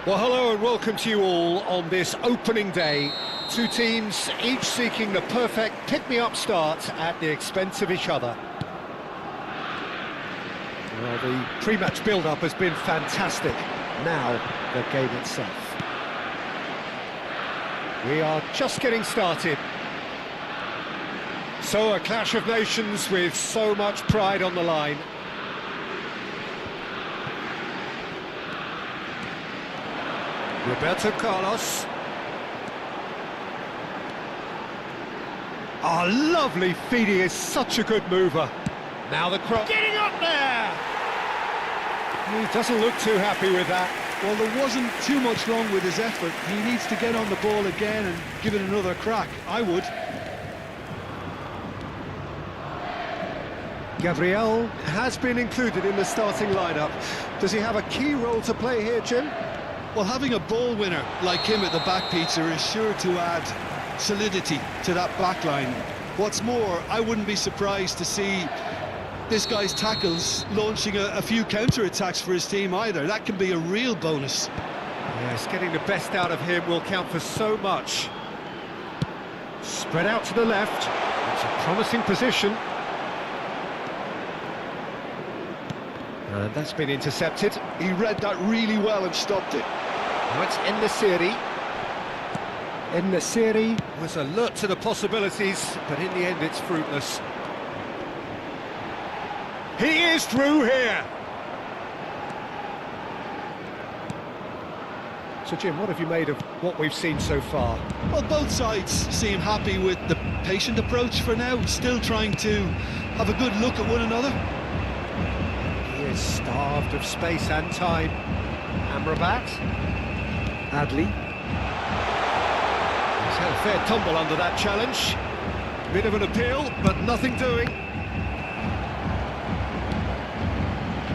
Well, hello and welcome to you all on this opening day. Two teams, each seeking the perfect pick-me-up start at the expense of each other. Well, the pre-match build-up has been fantastic. Now, the game itself. We are just getting started. So, a clash of nations with so much pride on the line. Roberto Carlos. Oh, lovely feed, he is such a good mover. Now the cross. Getting up there! He doesn't look too happy with that. Well, there wasn't too much wrong with his effort. He needs to get on the ball again and give it another crack. I would. Gabriel has been included in the starting lineup. Does he have a key role to play here, Jim? Well, having a ball winner like him at the back, Peter, is sure to add solidity to that back line. What's more, I wouldn't be surprised to see this guy's tackles launching a few counter-attacks for his team either. That can be a real bonus. Yes, getting the best out of him will count for so much. Spread out to the left. It's a promising position. And that's been intercepted. He read that really well and stopped it. Now it's En-Nesyri. En-Nesyri was alert to the possibilities, but in the end it's fruitless. He is through here! So Jim, what have you made of what we've seen so far? Well, both sides seem happy with the patient approach for now, still trying to have a good look at one another. He is starved of space and time. Amrabat. Adli. He's had a fair tumble under that challenge. Bit of an appeal, but nothing doing.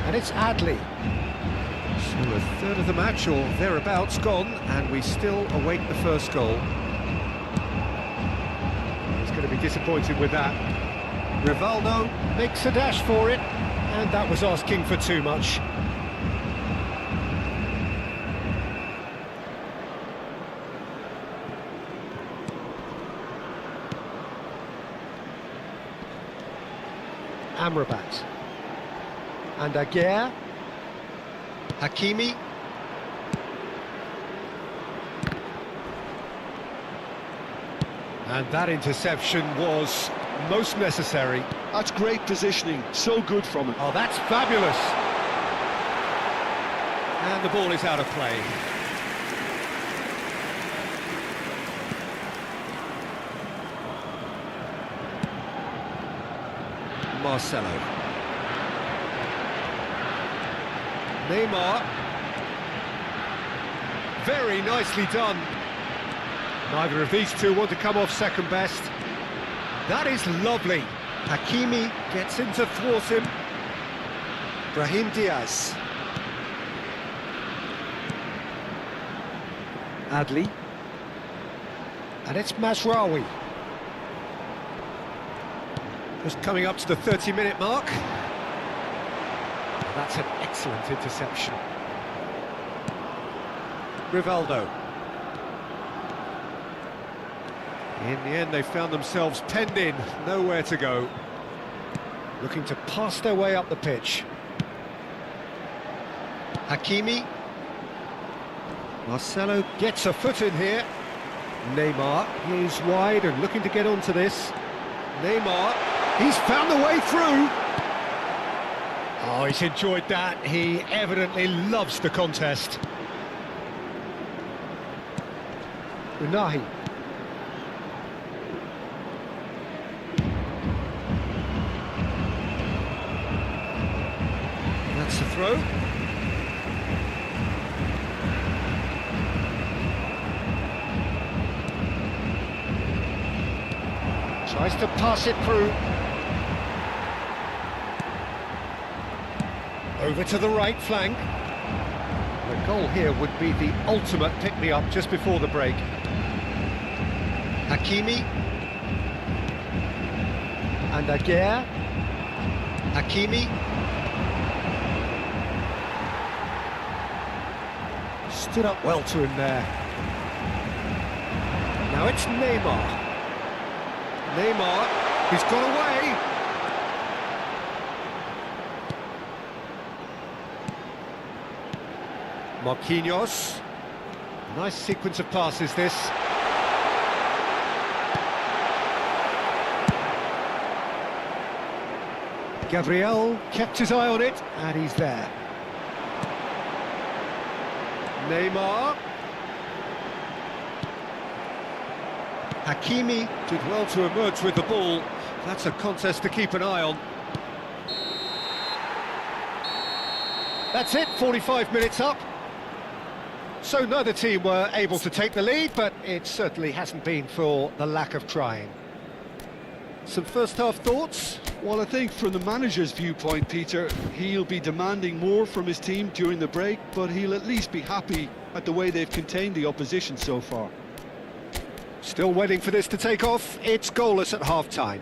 And it's Adli. So a third of the match, or thereabouts, gone, and we still await the first goal. He's going to be disappointed with that. Rivaldo makes a dash for it, and that was asking for too much. Amrabat. And Aguirre. Hakimi. And that interception was most necessary. That's great positioning, so good from him. Oh, that's fabulous. And the ball is out of play. Marcelo. Neymar. Very nicely done. Neither of these two want to come off second best. That is lovely. Hakimi gets in to thwart him. Brahim Diaz. Adli. And it's Mazraoui. Just coming up to the 30-minute mark. That's an excellent interception. Rivaldo. In the end, they found themselves penned in, nowhere to go. Looking to pass their way up the pitch. Hakimi. Marcelo gets a foot in here. Neymar is wide and looking to get onto this. Neymar, he's found the way through. Oh, he's enjoyed that. He evidently loves the contest. Unahi. That's the throw. Tries to pass it through. Over to the right flank. The goal here would be the ultimate pick-me-up just before the break. Hakimi. And Aguirre. Hakimi. Stood up well to him there. Now it's Neymar. Neymar, he's gone away. Marquinhos. Nice sequence of passes, this. Gabriel kept his eye on it, and he's there. Neymar. Hakimi did well to emerge with the ball. That's a contest to keep an eye on. That's it, 45 minutes up. So neither team were able to take the lead, but it certainly hasn't been for the lack of trying. Some first-half thoughts? Well, I think from the manager's viewpoint, Peter, he'll be demanding more from his team during the break, but he'll at least be happy at the way they've contained the opposition so far. Still waiting for this to take off. It's goalless at half-time.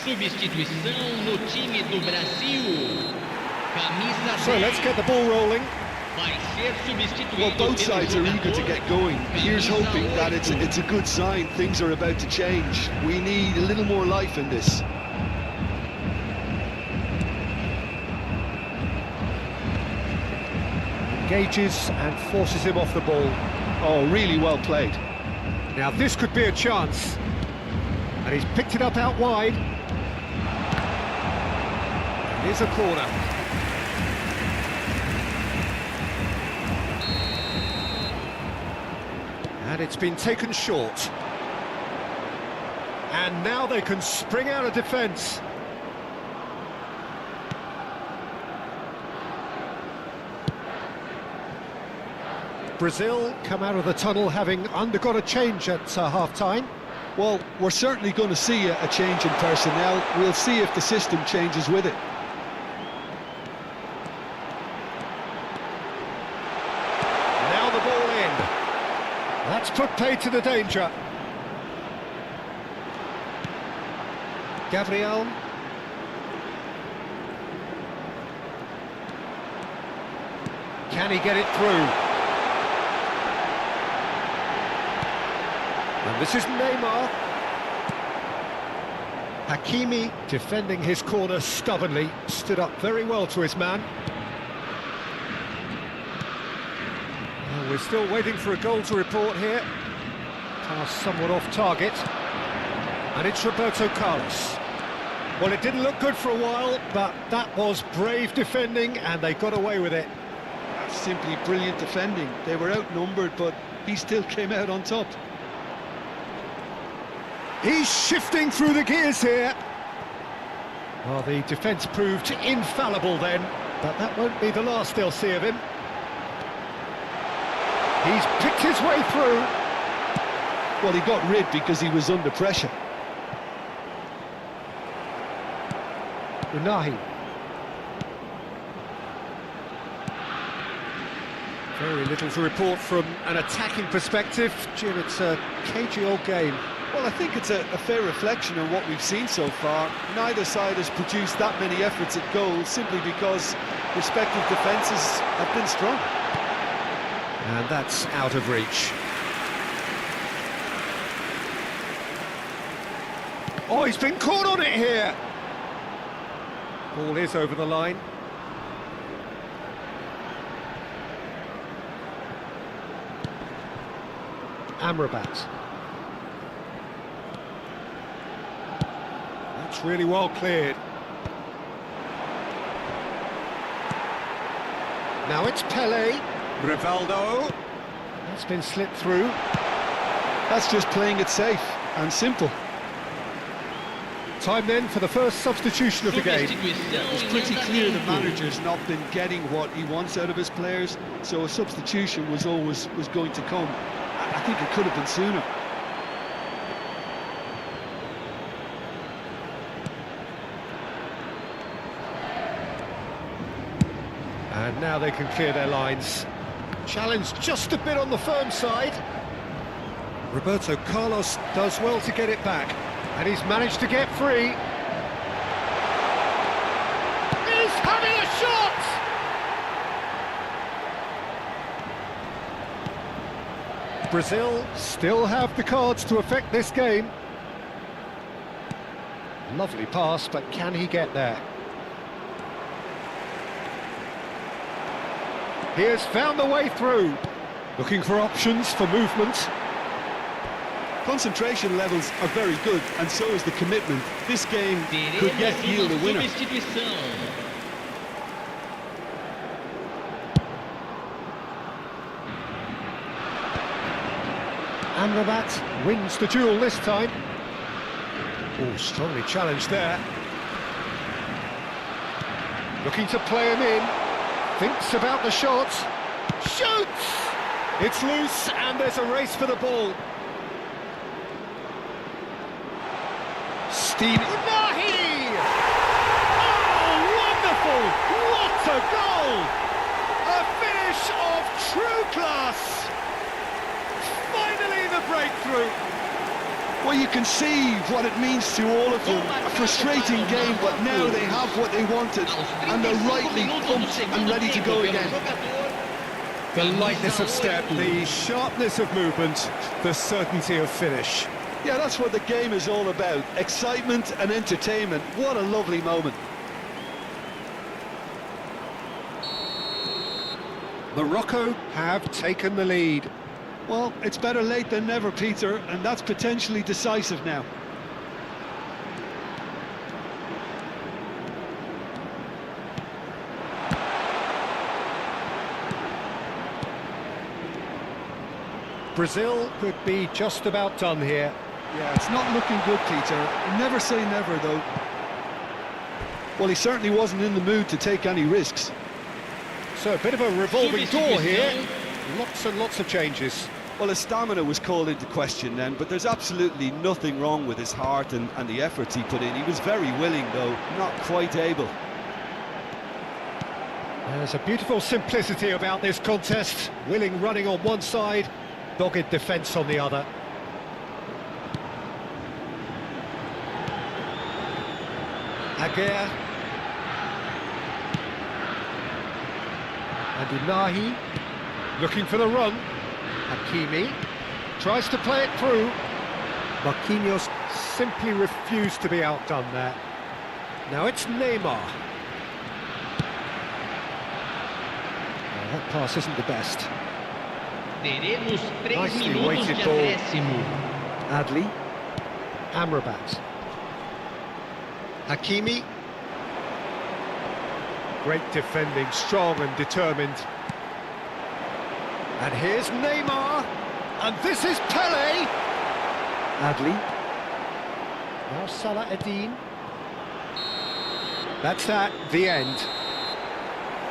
Substituição no time do Brasil. Camisa 10. So let's get the ball rolling. Vai ser substituído. Well, both sides are eager to get going. Here's hoping that it's a good sign. Things are about to change. We need a little more life in this. Engages and forces him off the ball. Oh, really well played. Now this could be a chance. And he's picked it up out wide. Here's a corner. And it's been taken short. And now they can spring out of defence. Brazil come out of the tunnel having undergone a change at half-time. Well, we're certainly going to see a change in personnel. We'll see if the system changes with it. Now the ball in. That's put paid to the danger. Gabriel. Can he get it through? And this is Neymar. Hakimi defending his corner stubbornly, stood up very well to his man. Well, we're still waiting for a goal to report here. Pass somewhat off target. And it's Roberto Carlos. Well, it didn't look good for a while, but that was brave defending and they got away with it. That's simply brilliant defending. They were outnumbered, but he still came out on top. He's shifting through the gears here. Well, the defence proved infallible then, but that won't be the last they'll see of him. He's picked his way through. Well, he got rid because he was under pressure. Unahi. Very little to report from an attacking perspective. Jim, it's a cagey old game. Well, I think it's a fair reflection on what we've seen so far. Neither side has produced that many efforts at goal simply because respective defences have been strong. And that's out of reach. Oh, he's been caught on it here. Ball is over the line. Amrabat. That's really well cleared. Now it's Pele. Rivaldo. That's been slipped through. That's just playing it safe and simple. Time then for the first substitution of the game. It's pretty clear the manager's not been getting what he wants out of his players, so a substitution was going to come. I think it could have been sooner. And now they can clear their lines. Challenge just a bit on the firm side. Roberto Carlos does well to get it back. And he's managed to get free. He's having a shot! Brazil still have the cards to affect this game. Lovely pass, but can he get there? He has found the way through. Looking for options for movement. Concentration levels are very good, and so is the commitment. This game could yet yield a winner. Amrabat wins the duel this time. Oh, strongly challenged there. Looking to play him in. Thinks about the shot. Shoots! It's loose, and there's a race for the ball. Steve Nahi! Oh, wonderful! What a goal! A finish of true class! Finally the breakthrough! Well, you can see what it means to all of them. A frustrating game, but now they have what they wanted, and they're rightly pumped and ready to go again. The lightness of step, the sharpness of movement, the certainty of finish. Yeah, that's what the game is all about. Excitement and entertainment. What a lovely moment. Morocco have taken the lead. Well, it's better late than never, Peter, and that's potentially decisive now. Brazil could be just about done here. Yeah, it's not looking good, Peter. Never say never, though. Well, he certainly wasn't in the mood to take any risks. So a bit of a revolving door here. Lots and lots of changes. Well, his stamina was called into question then, but there's absolutely nothing wrong with his heart and the efforts he put in. He was very willing, though, not quite able. There's a beautiful simplicity about this contest. Willing running on one side, dogged defence on the other. Aguirre. And Unahi, looking for the run. Hakimi tries to play it through. Marquinhos simply refused to be outdone there. Now it's Neymar. Oh, that pass isn't the best. Nicely weighted ball. Adli. Amrabat. Hakimi. Great defending, strong and determined. And here's Neymar. And this is Pele. Adli. Now Salah Eddin. That's that, the end.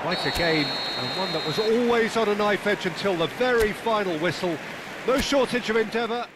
Quite a game, and one that was always on a knife edge until the very final whistle. No shortage of endeavour.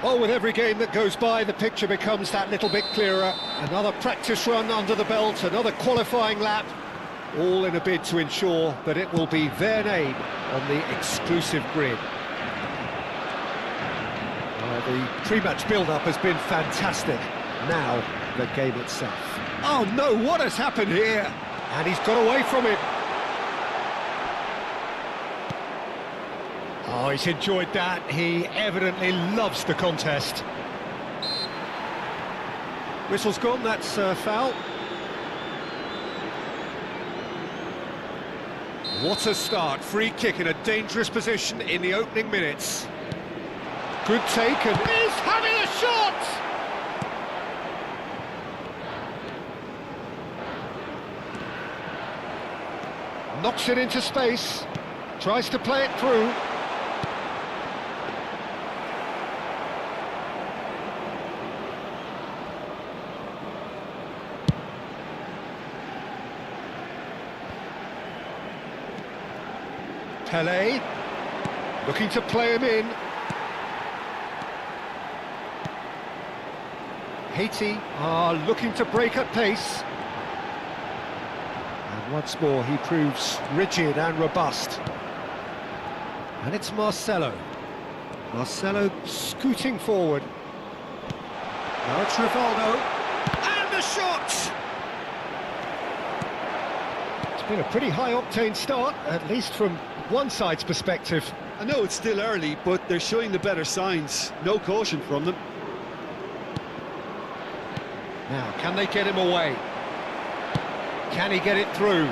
Oh, with every game that goes by, the picture becomes that little bit clearer. Another practice run under the belt, another qualifying lap, all in a bid to ensure that it will be their name on the exclusive grid. The pre-match build-up has been fantastic. Now, the game itself. Oh no, what has happened here? And he's got away from it. Oh, he's enjoyed that. He evidently loves the contest. Whistle's gone, that's foul. What a start. Free kick in a dangerous position in the opening minutes. Good take, and he's having a shot! Knocks it into space. Tries to play it through. Pelé, looking to play him in. Haiti are looking to break at pace. And once more he proves rigid and robust. And it's Marcelo. Marcelo scooting forward. Now it's Rivaldo. And the shot! It's been a pretty high-octane start, at least from one side's perspective. I know it's still early, but they're showing the better signs. No caution from them. Now, can they get him away? Can he get it through?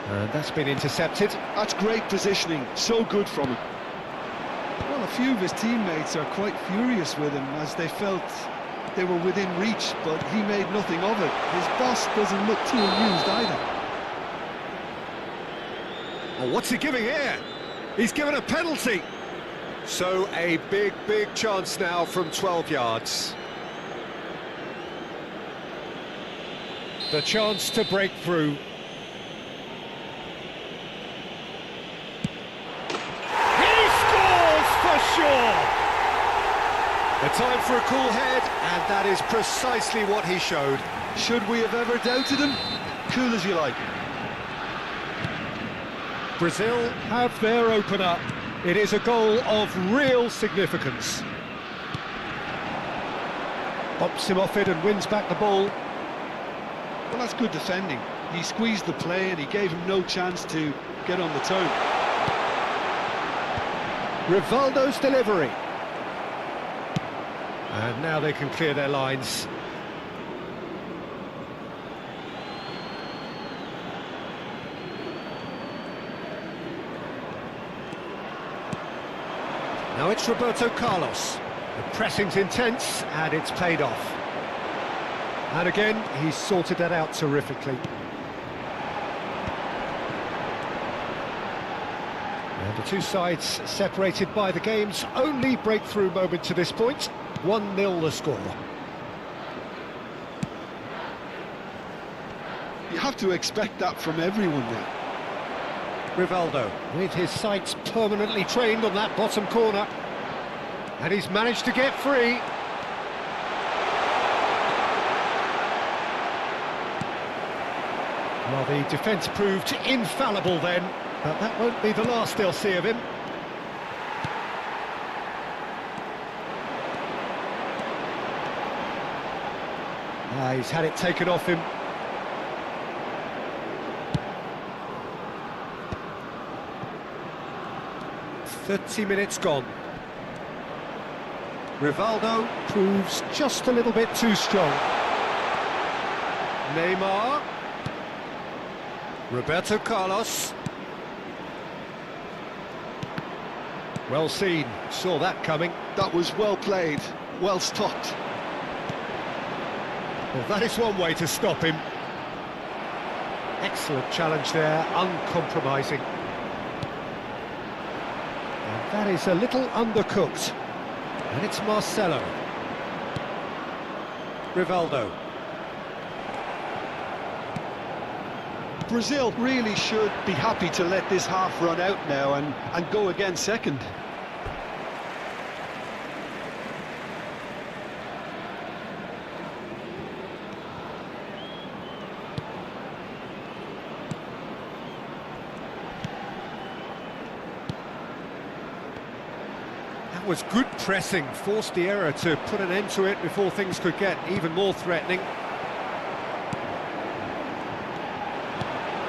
And that's been intercepted. That's great positioning, so good from him. Well, a few of his teammates are quite furious with him as they felt they were within reach, but he made nothing of it. His boss doesn't look too amused either. Oh, what's he giving here? He's given a penalty. So a big chance now from 12 yards. The chance to break through. He scores for sure! The time for a cool head, and that is precisely what he showed. Should we have ever doubted him? Cool as you like. Brazil have their opener. It is a goal of real significance. Pops him off it and wins back the ball. Well, that's good defending. He squeezed the play and he gave him no chance to get on the toe. Rivaldo's delivery. And now they can clear their lines. Now it's Roberto Carlos. The pressing's intense and it's paid off. And again, he's sorted that out terrifically. And the two sides separated by the game's only breakthrough moment to this point. 1-0 the score. You have to expect that from everyone now. Rivaldo, with his sights permanently trained on that bottom corner. And he's managed to get free. Well, the defence proved infallible then, but that won't be the last they'll see of him. He's had it taken off him. "30 minutes gone. Rivaldo proves just a little bit too strong. Neymar. Roberto Carlos. Well seen, saw that coming. That was well played, well stopped. Well, that is one way to stop him. Excellent challenge there, uncompromising. And that is a little undercooked. And it's Marcelo. Rivaldo. Brazil really should be happy to let this half run out now and go again second. That was good pressing, forced the error to put an end to it before things could get even more threatening.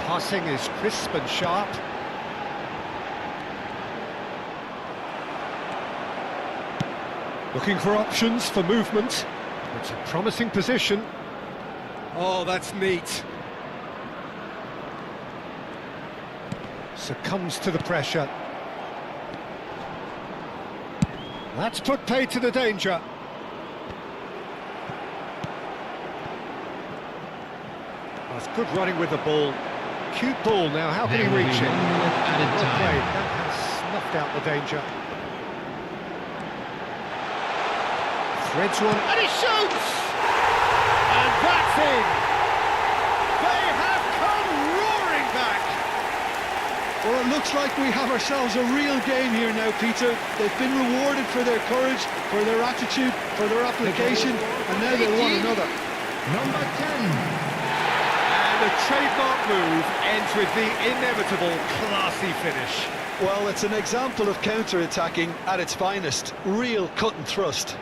Passing is crisp and sharp. Looking for options for movement. It's a promising position. Oh, that's neat. Succumbs to the pressure. That's put paid to the danger. That's good running with the ball. Cute ball now, how can he reach it? Well played, that has snuffed out the danger. Threads one, and he shoots! And that's in! They have come roaring back! Well, it looks like we have ourselves a real game here now, Peter. They've been rewarded for their courage, for their attitude, for their application, and now they want another. Number 10. And the trademark move ends with the inevitable classy finish. Well, it's an example of counter-attacking at its finest. Real cut and thrust.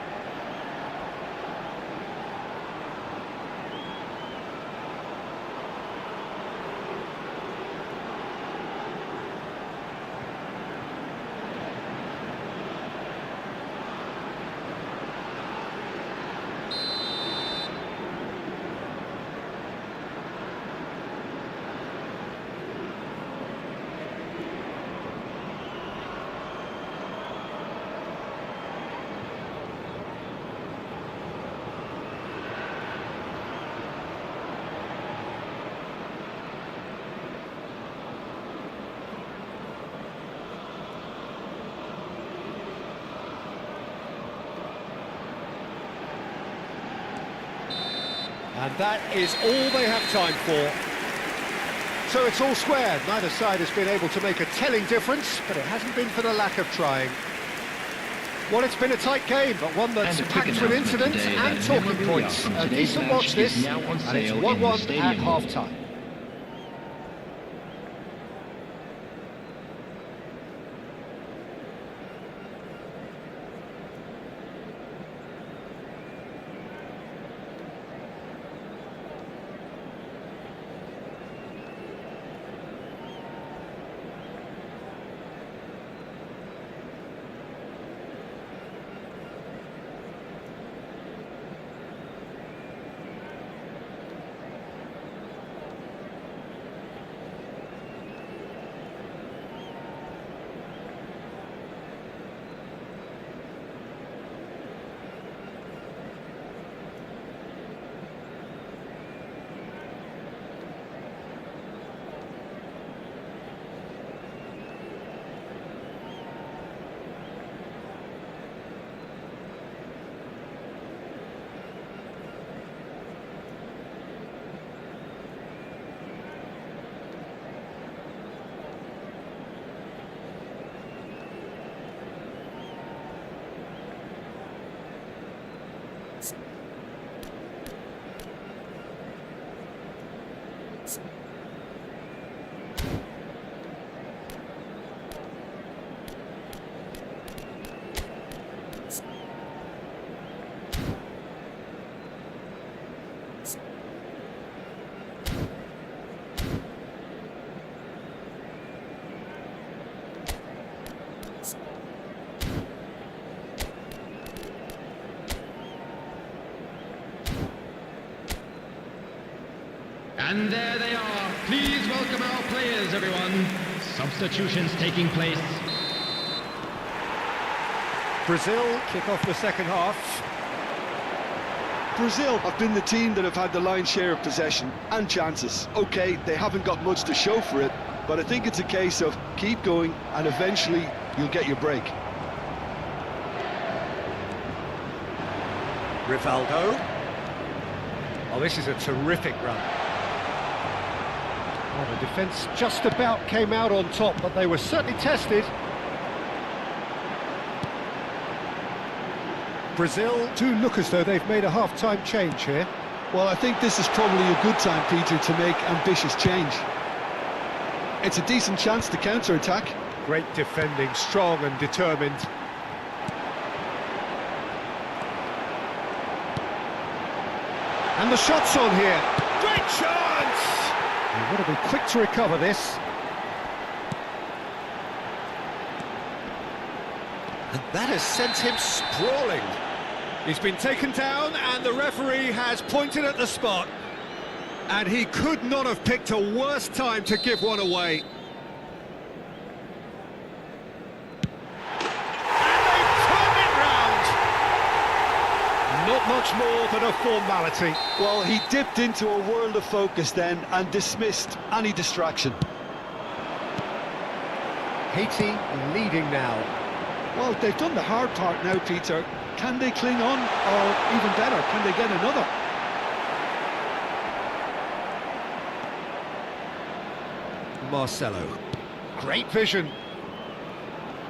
And that is all they have time for. So it's all square. Neither side has been able to make a telling difference, but it hasn't been for the lack of trying. Well, it's been a tight game, but one that's packed with incidents and talking points. A decent watch this, and it's 1-1 at half-time. And there they are. Please welcome our players, everyone. Substitutions taking place. Brazil kick off the second half. Brazil have been the team that have had the lion's share of possession and chances. Okay, they haven't got much to show for it, but I think it's a case of keep going and eventually you'll get your break. Rivaldo. Oh, this is a terrific run. Oh, the defence just about came out on top, but they were certainly tested. Brazil do look as though they've made a half-time change here. Well, I think this is probably a good time, Peter, to make ambitious change. It's a decent chance to counter-attack. Great defending, strong and determined. And the shot's on here. Great chance! You've got to be quick to recover this. And that has sent him sprawling. He's been taken down and the referee has pointed at the spot. And he could not have picked a worse time to give one away. Not much more than a formality. Well, he dipped into a world of focus then and dismissed any distraction. Haiti leading now. Well, they've done the hard part now, Peter. Can they cling on, or even better, can they get another? Marcelo. Great vision.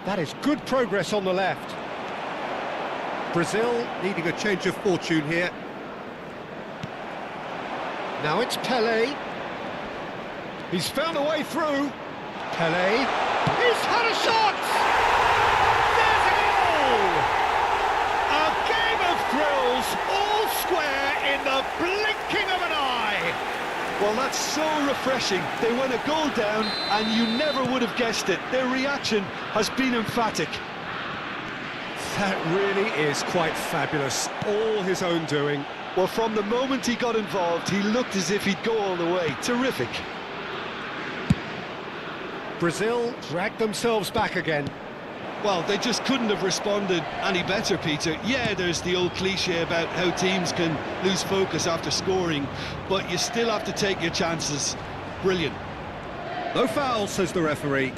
That is good progress on the left. Brazil needing a change of fortune here. Now it's Pelé. He's found a way through. Pelé. He's had a shot! There's a goal! A game of thrills, all square in the blinking of an eye. Well, that's so refreshing. They went a goal down and you never would have guessed it. Their reaction has been emphatic. That really is quite fabulous, all his own doing. Well, from the moment he got involved, he looked as if he'd go all the way. Terrific. Brazil dragged themselves back again. Well, they just couldn't have responded any better, Peter. Yeah, there's the old cliche about how teams can lose focus after scoring, but you still have to take your chances. Brilliant. No foul, says the referee.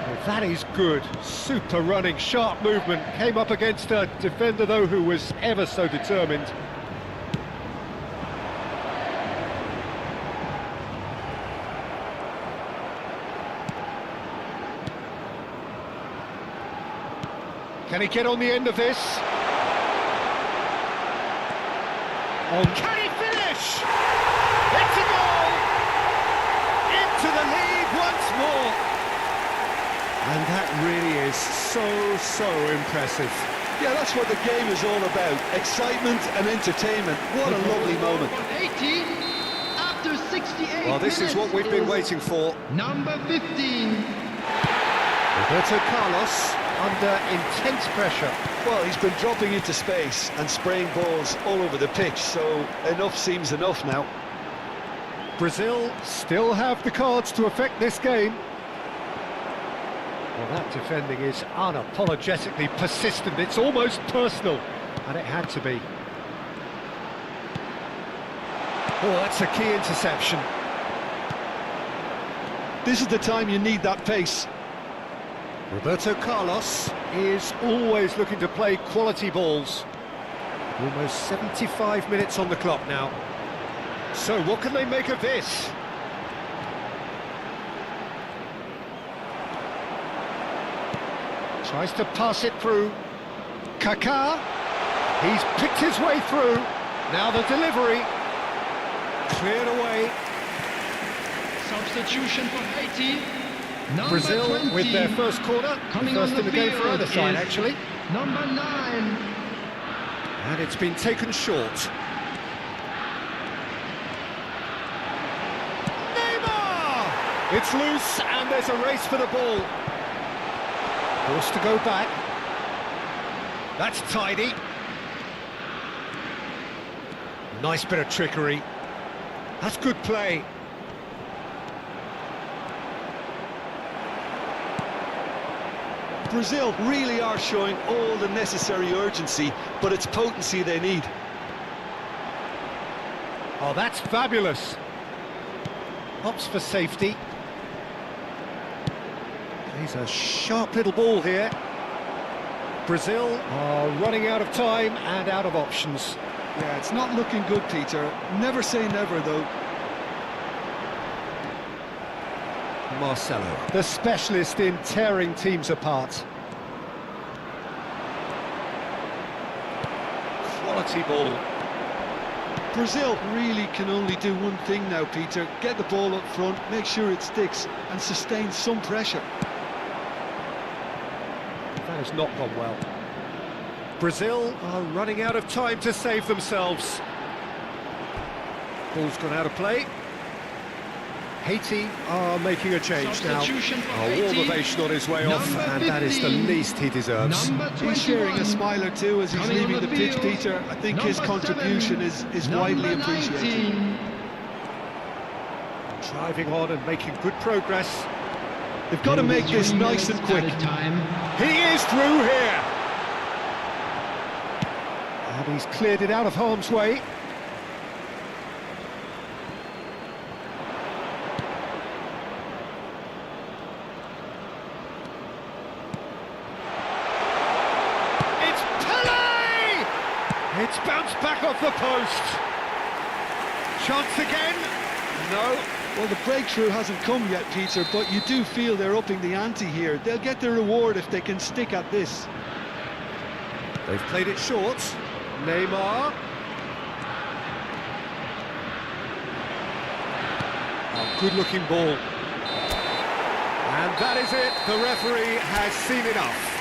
Well, that is good. Super running, sharp movement. Came up against a defender, though, who was ever so determined. Can he get on the end of this? On. Can he finish? It's a goal! Into the lead once more. And that really is so impressive. Yeah, that's what the game is all about. Excitement and entertainment. What a lovely moment. 18 after 68 Well, this is what we've been waiting for. Number 15. Roberto Carlos under intense pressure. Well, he's been dropping into space and spraying balls all over the pitch, so enough seems enough now. Brazil still have the cards to affect this game. Well, that defending is unapologetically persistent. It's almost personal, and it had to be. Oh, that's a key interception. This is the time you need that pace. Roberto Carlos is always looking to play quality balls. Almost 75 minutes on the clock now. So what can they make of this? Tries to pass it through. Kaká. He's picked his way through. Now the delivery. Cleared away. Substitution for Haiti. Number Brazil 20. with their first corner. Coming First on in the game for field either side, is actually. Number 9. And it's been taken short. Neymar! It's loose and there's a race for the ball. Forced to go back. That's tidy. Nice bit of trickery. That's good play. Brazil really are showing all the necessary urgency, but it's potency they need. Oh, that's fabulous. Opts for safety. He's a sharp little ball here. Brazil are running out of time and out of options. Yeah, it's not looking good, Peter. Never say never, though. Marcelo, the specialist in tearing teams apart. Quality ball. Brazil really can only do one thing now, Peter. Get the ball up front, make sure it sticks, and sustain some pressure. That has not gone well. Brazil are running out of time to save themselves. Ball's gone out of play. Haiti are making a change now. Substitution for A warm Haiti. ovation on his way off, Number and that is the 15. least he deserves. Number 21. He's sharing a smile or two as he's Coming on leaving the pitch, field, Peter. I think his number contribution 7, is number widely appreciated. 19. Driving on and making good progress. They've got to make this 3 nice and minutes quick. added time. He is through here! And he's cleared it out of harm's way. It's Pele! It's bounced back off the post. Chance again? No. Well, the breakthrough hasn't come yet, Peter, but you do feel they're upping the ante here. They'll get their reward if they can stick at this. They've played it short. Neymar. Oh, good-looking ball. And that is it. The referee has seen enough.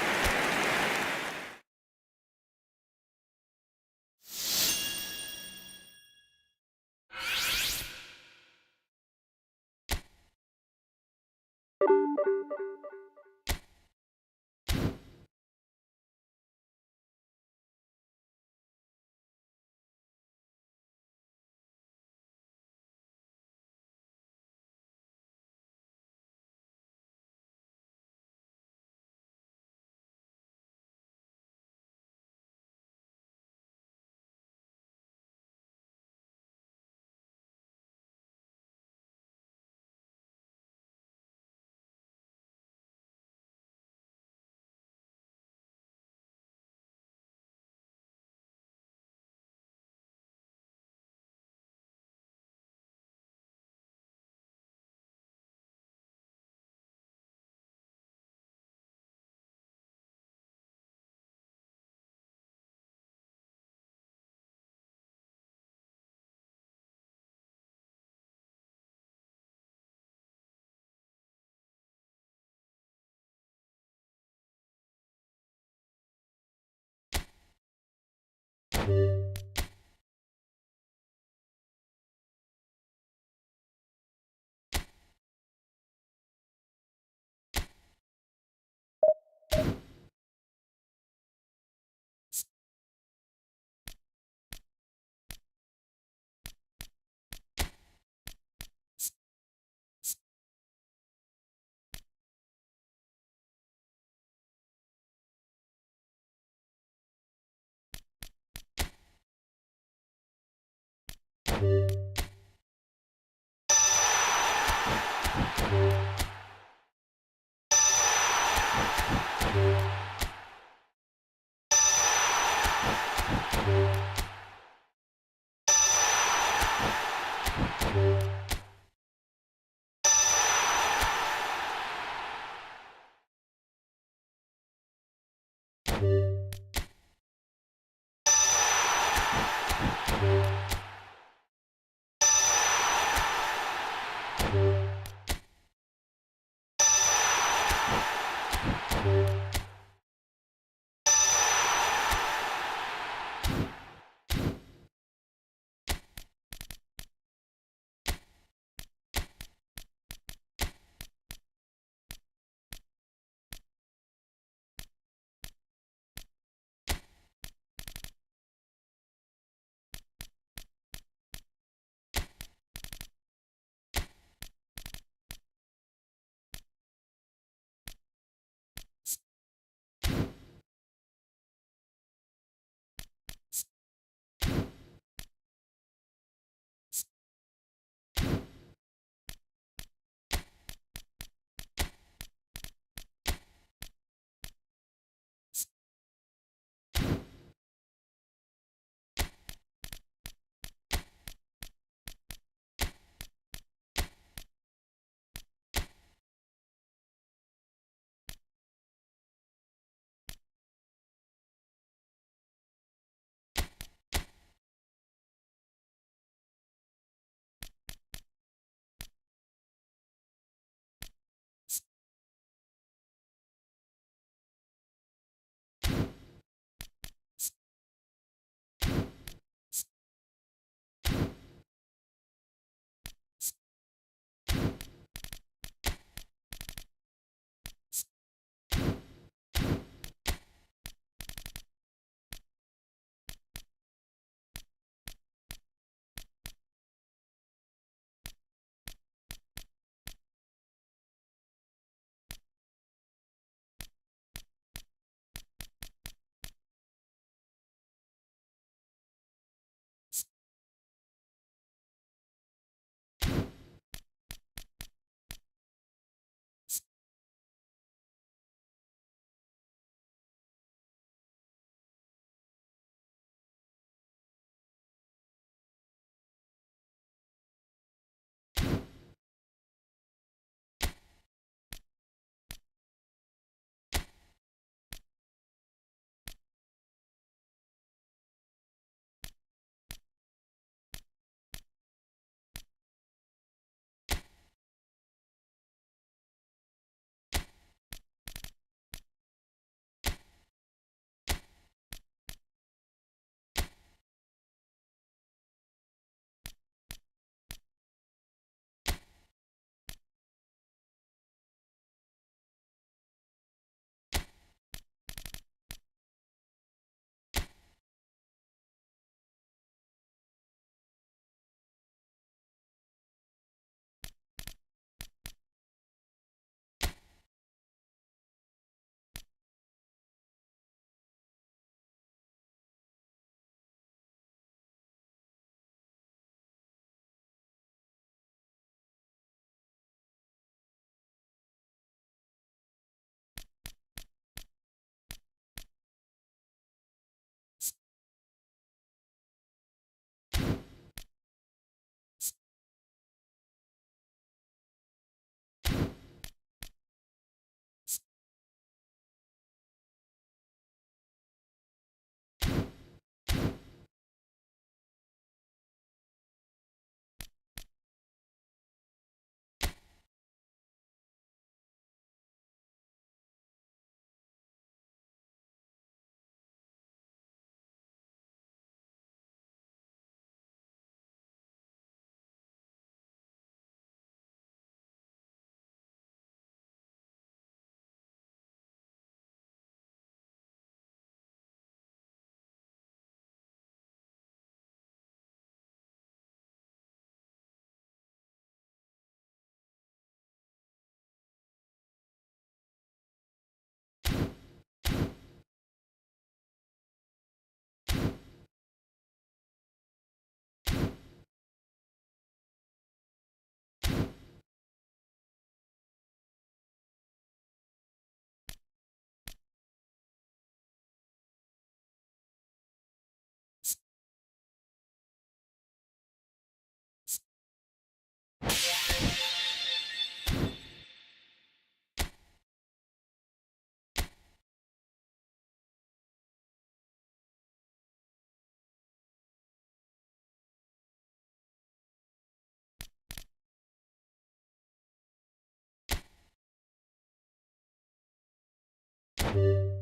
you